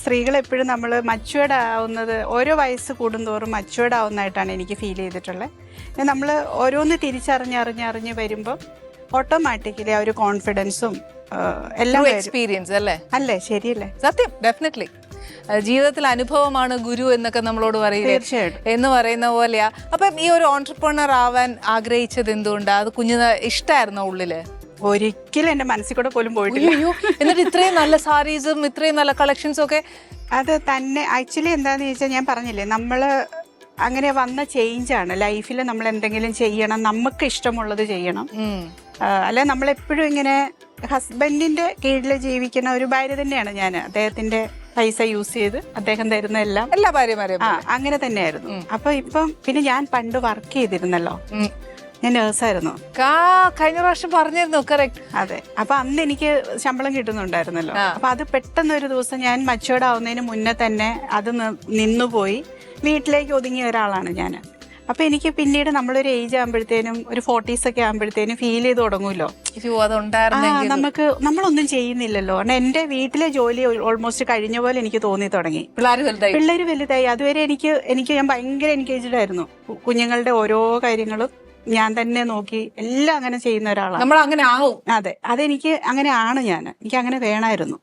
സ്ത്രീകൾ എപ്പോഴും നമ്മൾ മച്ചുവേർഡ് ആവുന്നത് ഓരോ വയസ്സ് കൂടുന്തോറും മച്ചുവേർഡ് ആവുന്നതായിട്ടാണ് എനിക്ക് ഫീൽ ചെയ്തിട്ടുള്ളത്. നമ്മൾ ഓരോന്ന് തിരിച്ചറിഞ്ഞ് വരുമ്പോൾ ഓട്ടോമാറ്റിക്കലി ആ ഒരു കോൺഫിഡൻസും എല്ലാം എക്സ്പീരിയൻസ് അല്ലേ? അല്ലേ? ശരിയല്ലേ? സത്യം, ഡെഫിനറ്റ്ലി. ജീവിതത്തിൽ അനുഭവമാണ് ഗുരു എന്നൊക്കെ നമ്മളോട് പറയില്ലേ, എന്ന് പറയുന്ന പോലെയാ. അപ്പം ഈ ഒരു ഓൺട്രപ്രണർ ആവാൻ ആഗ്രഹിച്ചത് എന്തുകൊണ്ടാ? അത് കുഞ്ഞിന് ഇഷ്ടമായിരുന്നോ ഉള്ളില്? ഒരിക്കലും എന്റെ മനസ്സിൽ കൂടെ പോലും പോയിട്ടില്ല. എന്നിട്ട് ഇത്രയും നല്ല സാരീസും ഇത്രയും നല്ല കളക്ഷൻസും ഒക്കെ അത് തന്നെ ആക്ച്വലി എന്താന്ന് ചോദിച്ചാൽ, ഞാൻ പറഞ്ഞില്ലേ, നമ്മള് അങ്ങനെ വന്ന ചേഞ്ചാണ് ലൈഫിൽ. നമ്മൾ എന്തെങ്കിലും ചെയ്യണം, നമുക്ക് ഇഷ്ടമുള്ളത് ചെയ്യണം. അല്ലെ നമ്മളെപ്പോഴും ഇങ്ങനെ ഹസ്ബൻഡിന്റെ കീഴിൽ ജീവിക്കുന്ന ഒരു ഭാര്യ തന്നെയാണ് ഞാൻ. അദ്ദേഹത്തിന്റെ പൈസ യൂസ് ചെയ്ത് അദ്ദേഹം തരുന്ന എല്ലാ ഭാര്യമാരെയും അങ്ങനെ തന്നെയായിരുന്നു. അപ്പൊ ഇപ്പം പിന്നെ ഞാൻ പണ്ട് വർക്ക് ചെയ്തിരുന്നല്ലോ, ഞാൻ നേഴ്സായിരുന്നു. കഴിഞ്ഞ പ്രാവശ്യം പറഞ്ഞിരുന്നു. കറക്റ്റ്. അതെ. അപ്പൊ അന്ന് എനിക്ക് ശമ്പളം കിട്ടുന്നുണ്ടായിരുന്നല്ലോ. അപ്പൊ അത് പെട്ടെന്ന് ഒരു ദിവസം ഞാൻ മച്ചുവേർഡ് ആവുന്നതിന് മുന്നേ തന്നെ അത് നിന്നുപോയി. വീട്ടിലേക്ക് ഒതുങ്ങിയ ഒരാളാണ് ഞാൻ. അപ്പൊ എനിക്ക് പിന്നീട് നമ്മളൊരു ഏജ് ആകുമ്പോഴത്തേനും, ഒരു 40s ഒക്കെ ആകുമ്പോഴത്തേനും ഫീൽ ചെയ്ത് തുടങ്ങുമല്ലോ, നമ്മളൊന്നും ചെയ്യുന്നില്ലല്ലോ. കാരണം എന്റെ വീട്ടിലെ ജോലി ഓൾമോസ്റ്റ് കഴിഞ്ഞ പോലെ എനിക്ക് തോന്നി തുടങ്ങി. പിള്ളേര് വലുതായി. അതുവരെ എനിക്ക് ഞാൻ ഭയങ്കര എൻഗേജ്ഡ് ആയിരുന്നു. കുഞ്ഞുങ്ങളുടെ ഓരോ കാര്യങ്ങളും ഞാൻ തന്നെ നോക്കി എല്ലാം അങ്ങനെ ചെയ്യുന്ന ഒരാളാണ്. നമ്മൾ അങ്ങനെ ആവും. അതെ, അതെനിക്ക് അങ്ങനെ ആണ്. എനിക്ക് അങ്ങനെ വേണമായിരുന്നു.